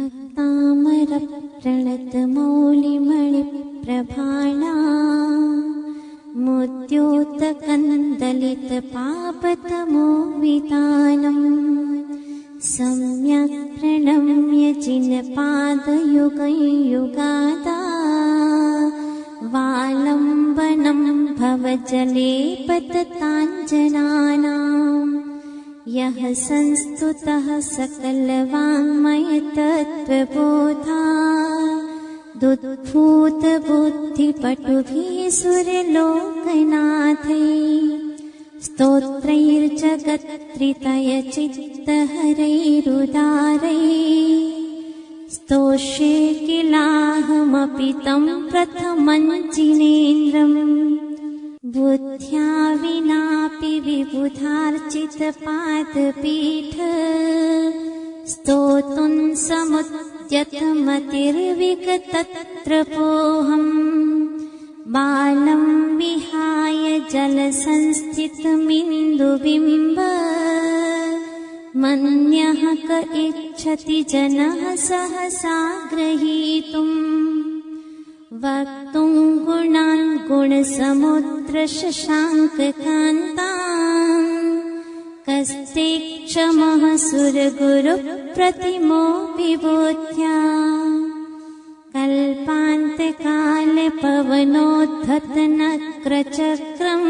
भक्तामरप्रणतमौलिमणिप्रभाणा मुद्योतकन्दलितपापतमोवितानम् सम्यक् प्रणम्य जिनपादयुगयुगादा वालम्बनं भवजले पतताञ्जनानाम् यः संस्तुतः सकलवाङ्मयतत्त्वबोधा दुद्भूतबुद्धिपटुभिः सुरलोकनाथैः स्तोत्रैर्जगत्त्रितयचित्तहरैरुदारैः स्तोष्ये किलाहमपि तं प्रथमं जिनेन्द्रम् बुद्ध्या विनापि विबुधार्चितपादपीठ स्तोतुं समुद्यतमतिर्विगतत्रपोऽहम् बालं विहाय जलसंस्थितमिन्दुबिम्ब मन्यः क इच्छति जनः सहसा ग्रहीतुम् वक्तुं गुणान् गुणसमुद्रशशाङ्ककान्तान् कस्ते क्षमः सुरगुरुप्रतिमो विबोध्या कल्पान्तकालपवनोद्धतनक्रचक्रम्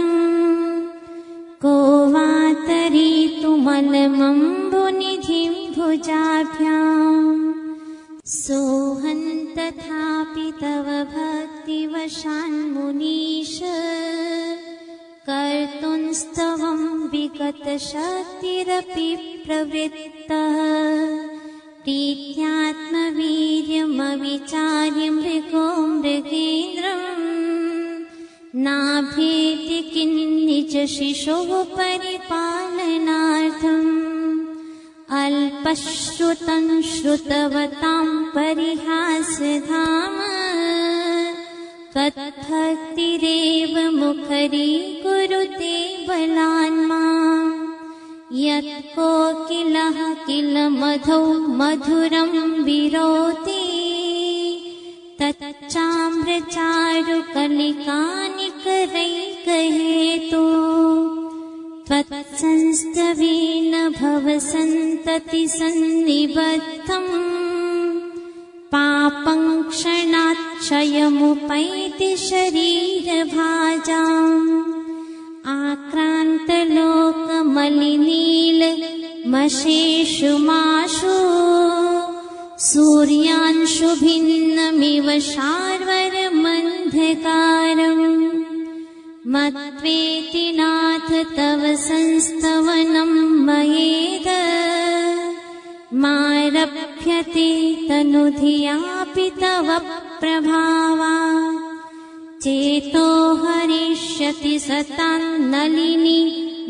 को वातरीतुमलमम्बुनिधिं भुजाभ्याम् सोऽहं तथापि तव भक्तिवशान्मुनीश कर्तुंस्तवं विगतशक्तिरपि प्रवृत्तः प्रीत्यात्मवीर्यमविचार्य मृगो मृगेन्द्रम् नाभेति किन्निजशिशोः परिपालनार्थम् अल्पश्रुतं श्रुतवतां परिहासधाम तद्भक्तिरेव मुखरीकुरुते बलान्माम् यत्कोकिलः किल मधौ मधुरं विरोति तच्चाम्रचारुकलिकानिकरैकहेतु त्वत्संस्तवेन भवसन्तति सन्निबद्धम् पापं क्षणात् क्षयमुपैति शरीरभाजाम् आक्रान्तलोकमलिनीलमशेषुमाशु सूर्यांशुभिन्नमिव शार्वरमन्धकारम् मत्वेति नाथ तव संस्तवनं मयेद मारभ्यते तनुधियापि तव प्रभावात् चेतो हरिष्यति सतां नलिनी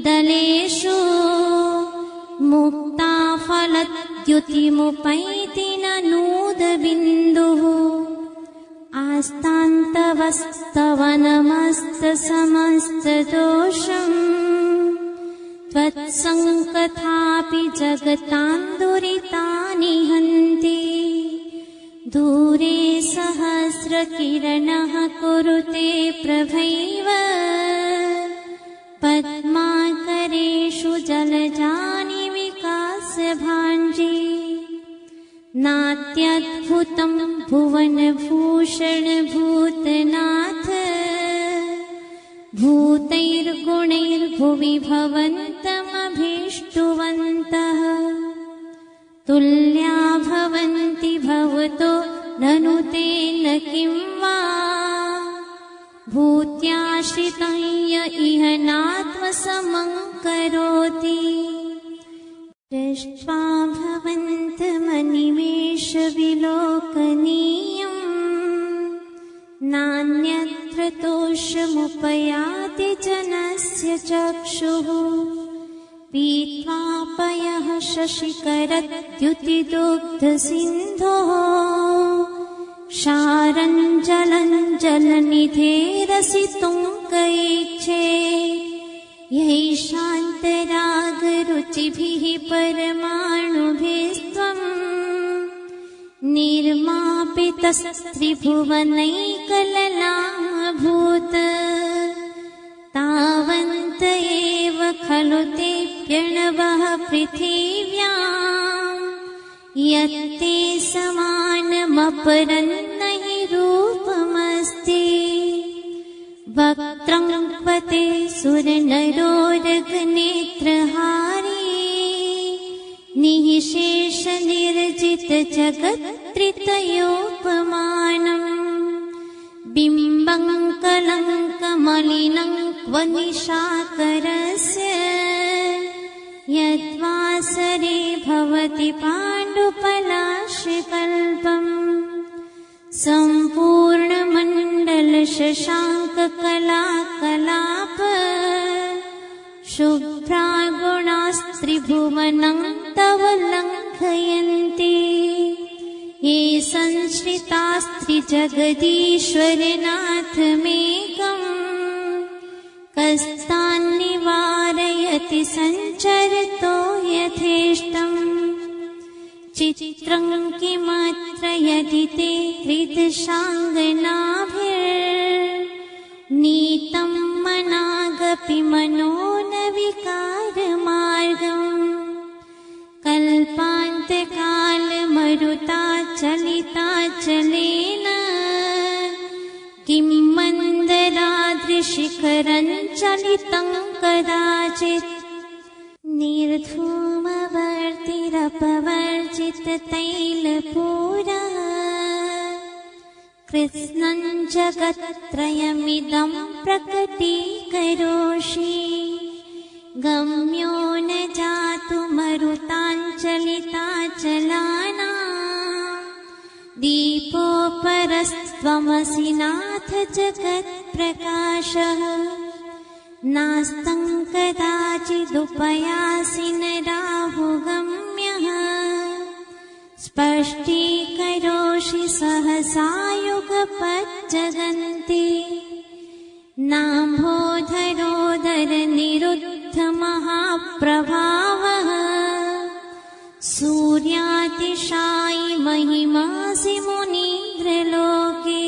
दलेषु मुक्ता फलद्युतिमुपैति नूदबिन्दुः आस्तान्तवस्तवनमस्तसमस्तदोषम् त्वत्सङ्कथापि जगतां दुरितानि हन्ति दूरे सहस्रकिरणः कुरुते प्रभैव पद्माकरेषु जलजानि विकासभाण्डे नात्यद्भुतं भुवनभूषण भूतनाथ भूतैर्गुणैर्भुवि भवन्तमभीष्टुवन्तः तुल्या भवन्ति भवतो ननु तेन किं वा भूत्याश्रितं य इह नात्मसमं करोति दृष्ट्वा भवन्तमनिमेषविलोकनीयम् नान्यत्र दोषमुपयाति जनस्य चक्षुः पीत्वा पयः शशिकरद्युतिदुग्धसिन्धोः क्षारञ्जलञ्जलनिधेरसितुं कैच्छे यैशान्तरागरुचिभिः परमाणुभिस्त्वम् निर्मापितस्त्रिभुवनैकललाभूत तावन्त एव खलु ते प्रणवः पृथिव्याम् यत्ते समानमपरन्न हि रूपमस्ति वक्त्रं क्वते सुरनरोरगनेत्रहारी निःशेष निर्जित जगत्त्रितयोपमानम् बिम्बं कलङ्कमलिनं क्व निशाकरस्य यद्वासरे भवति पाण्डुपलाशकल्पम् सम्पूर्णमण्डलशशाङ्ककलाकलाप शुभ्रागुणास्त्रिभुवनं तव लङ्घयन्ति ये संश्रितास्त्रिजगदीश्वरनाथमेकम् कस्तान्निवारयति सञ्चरतो यथेष्टम् चित्रं किमत्र यदि ते हृदशाङ्गनाभिर्नीतं मनागपि मनो न विकारमार्गम् कल्पान्तकालमरुताचलिताचलेन किं मन्दराद्रिशिखरं चलितं कदाचित् निर्धूमवर्तिरपवर्जिततैलपूरः कृत्स्नं जगत्त्रयमिदं प्रकटीकरोषि गम्यो न जातु मरुताञ्चलिताचलानां दीपोपरस्त्वमसि नाथ जगत्प्रकाशः नास्तं कदाचिदुपयासि न राहुगम्यः स्पष्टीकरोषि सहसा युगपज्जगन्ति नाम्भोधरोदरनिरुद्धमहाप्रभावः सूर्यातिशायि महिमासि मुनीन्द्रलोके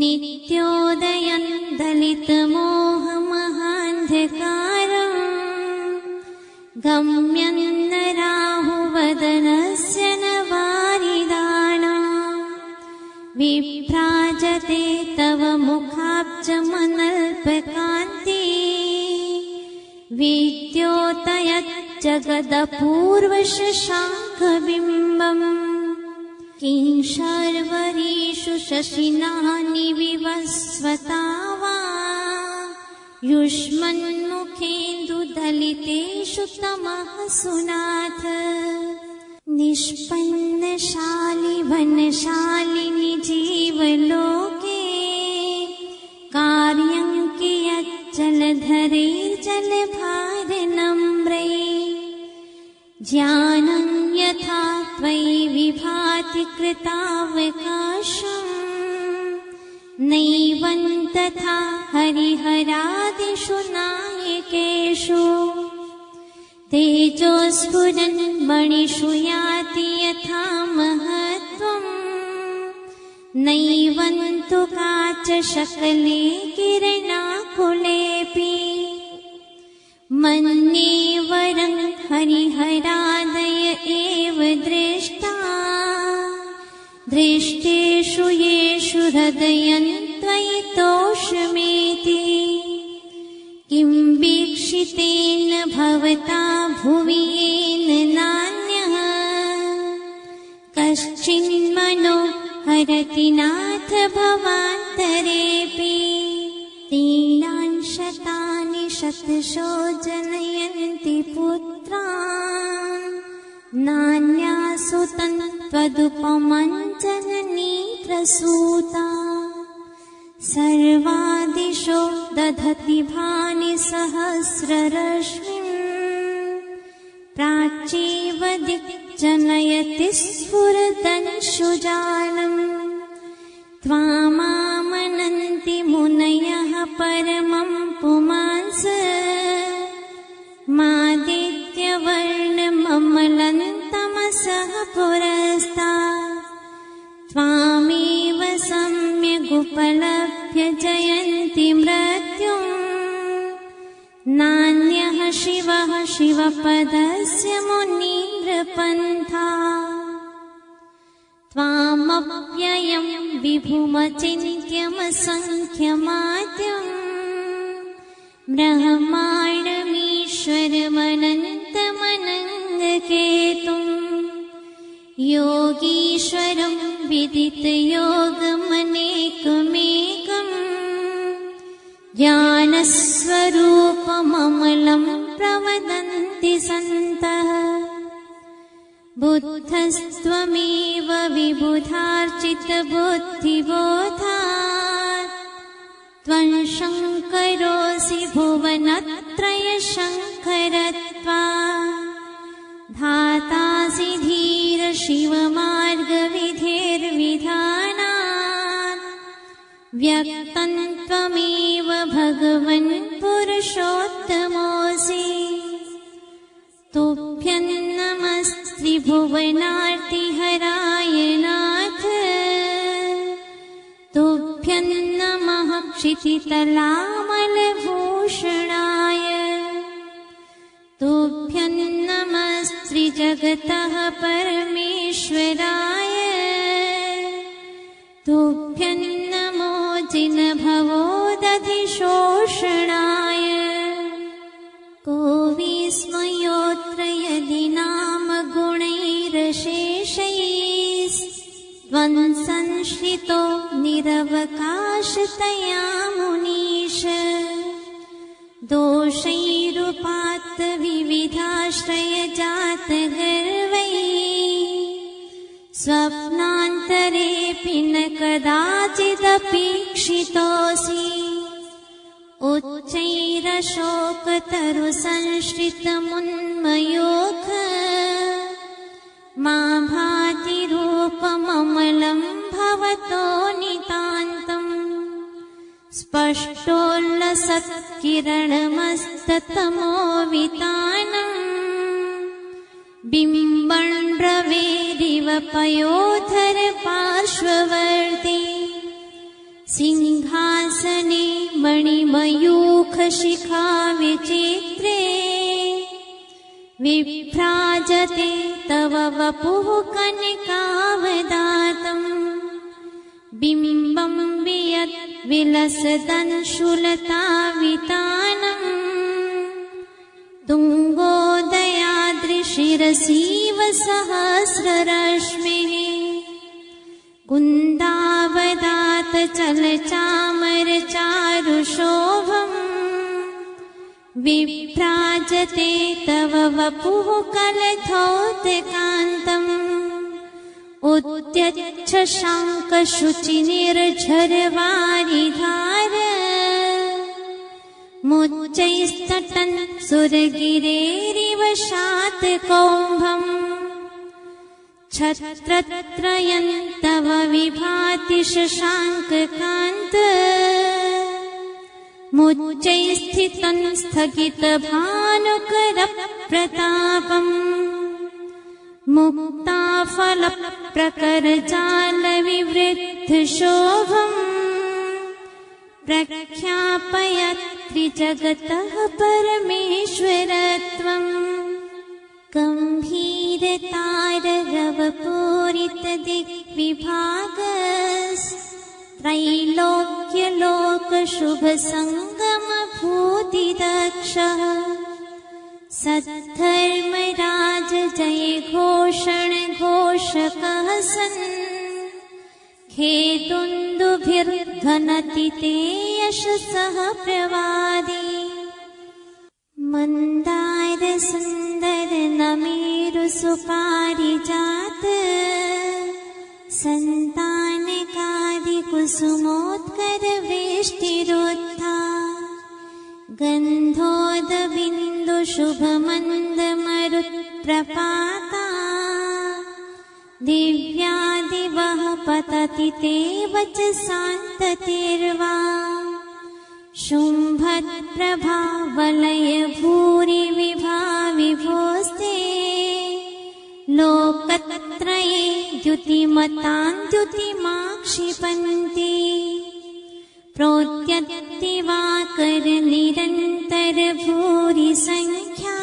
नित्योदयं दलितमोहमहान्धकारम् गम्यं न राहुवदनस्य न वारिदाणाम् विभ्राजते तव मुखाब्जमनल्पकान्ति विद्योतयज्जगदपूर्वशशाङ्खबिम्बम् किं शर्वरीषु शशिनानि विवस्वता वा युष्मन्मुखेन्दुदलितेषु तमः सुनाथ निष्पन्नशालि वनशालिनि जीवलोके कार्यं कियज्जलधरे जलभारनम्रे ज्ञानं यथा त्वयि विभाति कृतावकाशम् नैवं तथा हरिहरादिषु नायकेषु तेजोस्फुरन् मणिषु याति यथा महत्त्वम् नैवं तु काचशकले किरणाकुलेऽपि मन्ये वरं हरिहरादय एव दृष्टा दृष्टेषु येषु हृदयं त्वयि तोषमेति किं वीक्षितेन भवता भुवि येन नान्यः कश्चिन्मनो हरति नाथ भवान्तरेऽपि तीनान् शतानि शतशो जनयन्ति पुत्रान् नान्यासु त्वदुपमं जननी प्रसूता सर्वादिशो दधति भानि सहस्ररश्मिम् प्राच्येव दिक्जनयति स्फुरदंशुजालम् त्वामामनन्ति मुनयः परमं पुमांस मादित्यवर्णममलं तमः वसः पुरस्तात् त्वामेव सम्यगुपलभ्य जयन्ति मृत्युम् नान्यः शिवः शिवपदस्य मुनीन्द्रपन्था त्वामप्ययं विभुमचिन्त्यमसङ्ख्यमाद्यम् ब्रह्माण्डमीश्वरमनन्तमनङ्गकेतुम् योगीश्वरं विदितयोगमनेकमेकम् ज्ञानस्वरूपममलं प्रवदन्ति सन्तः बुद्धस्त्वमेव विबुधार्चितबुद्धिबोधात् त्वं शङ्करोऽसि भुवनत्रयशङ्करत्वात् धातासि धीर शिवमार्गविधिर्विधानात् व्यक्तं त्वमेव भगवन् पुरुषोत्तमोऽसि तुभ्यं नमस्त्रिभुवनार्तिहराय नाथ तुभ्यं नमः क्षितितलामलभूषणाय तुभ्यं नमस्त्रिजगतः परमेश्वराय तुभ्यं नमो जिनभवोदधिशोषणाय को विस्मयोऽत्र यदि नाम गुणैरशेषैस्त्वं संश्रितो निरवकाशतया मुनीश दोषैरुपात्त विविधाश्रयजातगर्वैः स्वप्नान्तरेऽपि न कदाचिदपीक्षितोऽसि उच्चैरशोकतरुसंश्रितमुन्मयोऽख मा भाति रूपममलं भवतो नितान्तम् स्पष्टोल्लसत्किरणमस्ततमोवितानम् बिम्बन् रवेरिव पयोधर पार्श्ववर्ती सिंहासने मणिमयूखशिखा विचित्रे विभ्राजते तव वपुः कनकावदातम् बिम्बं वियत् विलसदंशुलतावितानम् तुङ्गोदयाद्रिशिरसीव सहस्ररश्मिः कुन्दावदात चलचामरचारुशोभम् विभ्राजते तव वपुः कलधौतकान्तम् उद्यच्छ शाङ्कशुचिनिर्झरवारिधार मुच्चैस्तटन् सुरगिरेरिव शातकौम्भम् छत्रत्रयं तव विभाति शशाङ्ककान्त मुच्चैस्थितं स्थगितभानुकरप्रतापम् मुक्ताफलप्रकरजालविवृद्धशोभम् प्रख्यापयत्रिजगतः परमेश्वरत्वम् गम्भीरतारवपूरितदिग्विभागस्त्रैलोक्यलोकशुभसङ्गमभूतिदक्षः सद्धर्मराज जय घोषण घोषकः सन् खेतुन्दुभिर्ध्वनति ते यशसः प्रवादी मंदार सुंदर नमेरु सुपारिजात संतानकादि कुसुमोत्कर वेष्टिरोत्था गन्धोदबिन्दु शुभमन्द मरुत्प्रपाता दिव्यादिवः पतति ते वचसान्ततिर्वा शुम्भत्प्रभा वलय भूरि विभा विभोस्ते लोकत्रये द्युतिमतान् द्युतिमाक्षिपन्ति प्रोद्यत्तिवाकर निरन्तर भूरि संख्या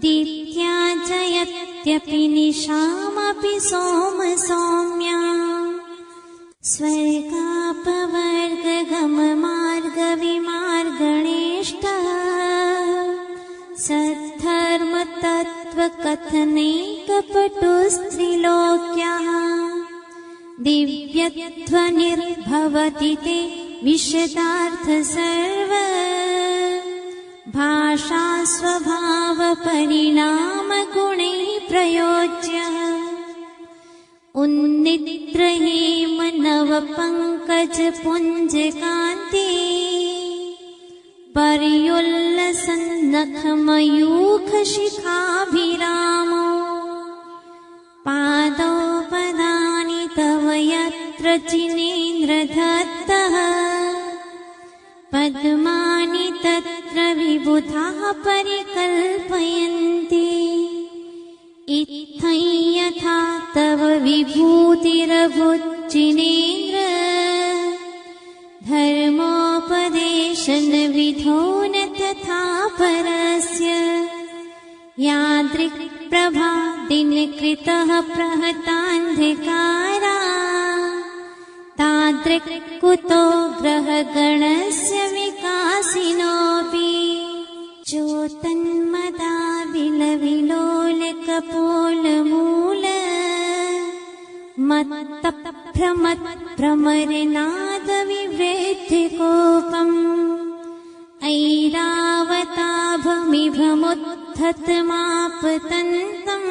दीप्त्या जयत्यपि निशामपि सोम सौम्या स्वर्गापवर्गगममार्गविमार्गणेष्टः सद्धर्मतत्त्वकथनैकपटुस्त्रिलोक्यः दिव्यध्वनिर्भवति ते विशदार्थ सर्व भाषा स्वभाव परिणाम गुणैः प्रयोज्यः उन्निद्र हेम नव पंकज पुंज कान्ति पर्युल्लसन्नख मयूख शिखाभिरामो पादौ पदानि तव यत्र जिनेन्द्र दत्तः पद्मानि तत्र विबुधाः परिकल्पयन्ति इत्थं यथा तव विभूतिरभुज्जिनेन्द्र धर्मोपदेशन विधो न तथा परस्य यादृक् प्रभा दिनकृतः प्रहतान्धकारा तादृक् कुतो ग्रहगणस्य विकासिनोऽपि चोतन्मदा विलविलोलकपोलमूल मत्तभ्रमत्प्रमरनादविवृद्धिकोपम् ऐरावताभमिभमुत्थतमापतन्तम्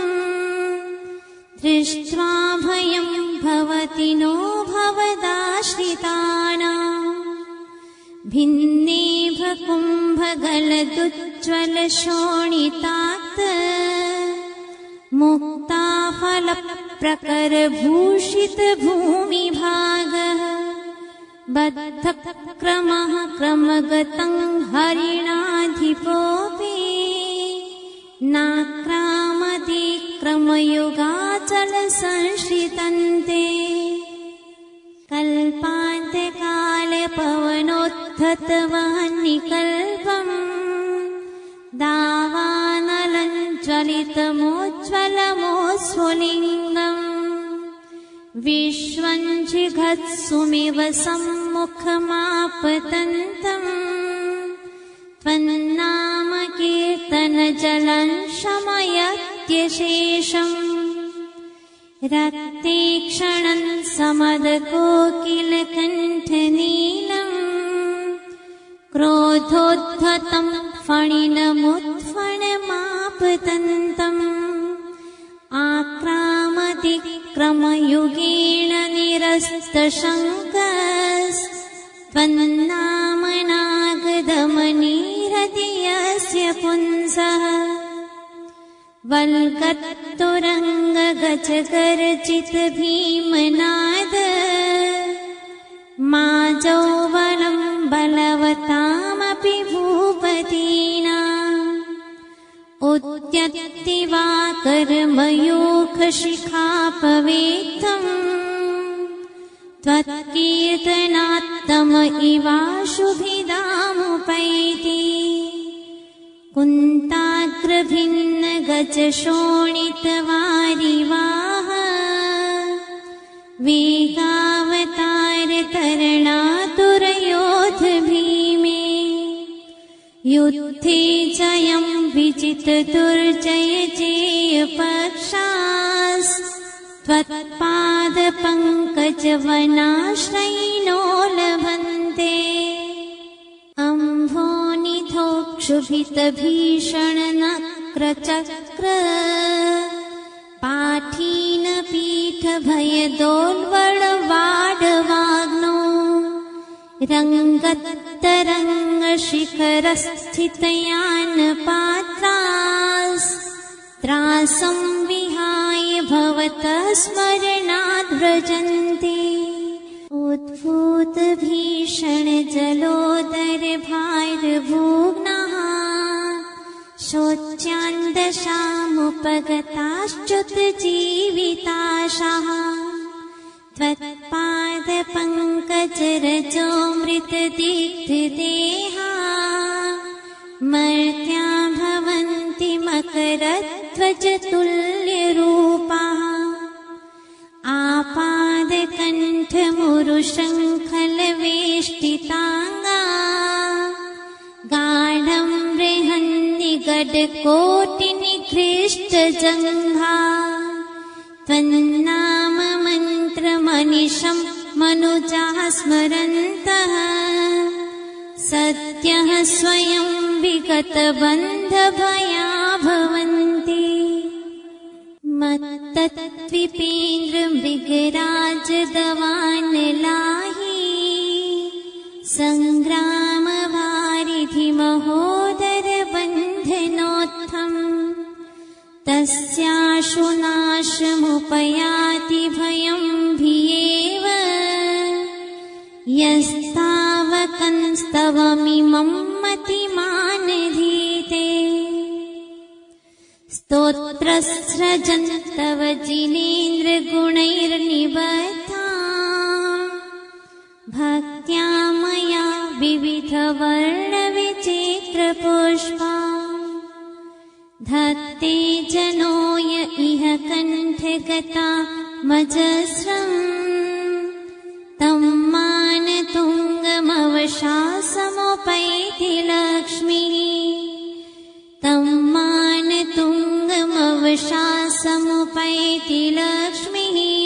दृष्ट्वा भयं भवति नो भवदाश्रितानाम् भिन्नेभ कुम्भगलदुज्ज्वलशोणितात् मुक्ताफलप्रकरभूषित भूमिभागः बद्धक्रमः क्रमगतं हरिणाधिपोऽपि नाक्रामतिक्रमयुगाचलसंश्रितन्ते कल्पान्त्यकाले पवनोत्थतवह्निकल्पम् दावानलं ज्वलितमोज्ज्वलमोस्फुलिङ्गम् विश्वं जिघत्सुमिव सम्मुखमापतन्तम् त्वन्नामकीर्तनजलं शमयत्यशेषम् रक्तीक्षणं समदकोकिलकण्ठनीलम् क्रोधोद्धतं फणिनमुत्फणमापतन्तम् आक्रामतिक्रमयुगेण निरस्तशङ्कस्त्वन्नामनागदमनीरतियस्य पुंसः वल्गत्तुरङ्गगजगर्जित भीमनाद माजौवलं बलवतामपि भूपतीनाम् उद्यत्तिवाकरमयूखशिखापवेत्तम् त्वत्कीर्तनात्तम इवाशुभिदामुपैति कुन्ताग्रभिन्नगजशोणितवारिवाह वेगावतारतरणातुरयोध भीमे युद्धे जयं विजितदुर्जय जेयपक्षास्त्वत्पादपङ्कजवनाश्रयिनो लभन्ते अम्भोनिधोक्षुभितभीषणनक्रचक्र पाठीनपीठभयदोल्बणवाडवाग्नो रङ्गत्तरङ्गशिखरस्थितयानपात्रास्त्रासं विहाय भवतः स्मरणाद् व्रजन्ति उद्भूतभीषणजलोदरभारभूग्नः शोच मृत्युश्चान्दशामुपगताश्च्युतजीविताशाः त्वत्पादपङ्कजरजो मृतदिग्धदेहा मर्त्या भवन्ति मकरध्वजतुल्यरूपाः आपादकण्ठमुरुशङ्खलवेष्टिताङ्गा गाढं बृहन्निगडकोटिनिकृष्टजङ्घा त्वन्नाम मन्त्रमनिशं मनुजाः स्मरन्तः सद्यः स्वयं विगतबन्धभया भवन्ति मत्तत्विपेन्द्रमृगराजदवानलाहि सङ्ग्रामवारिधि महोदरबन्धनोत्थम् तस्याशुनाशमुपयाति भयं भियेव यस्तावकंस्तवमिमं मतिमानधीते स्तोत्रस्रजन्तव जिनेन्द्रगुणैर्निबद्धा भक्त्या मया विविधवर्णविचित्रपुष्पा धत्ते जनोय इह कण्ठगता मजस्रम् तं मानतुङ्गमवशासमुपैति लक्ष्मीः तं मानतुङ्गमवशासमुपैति लक्ष्मीः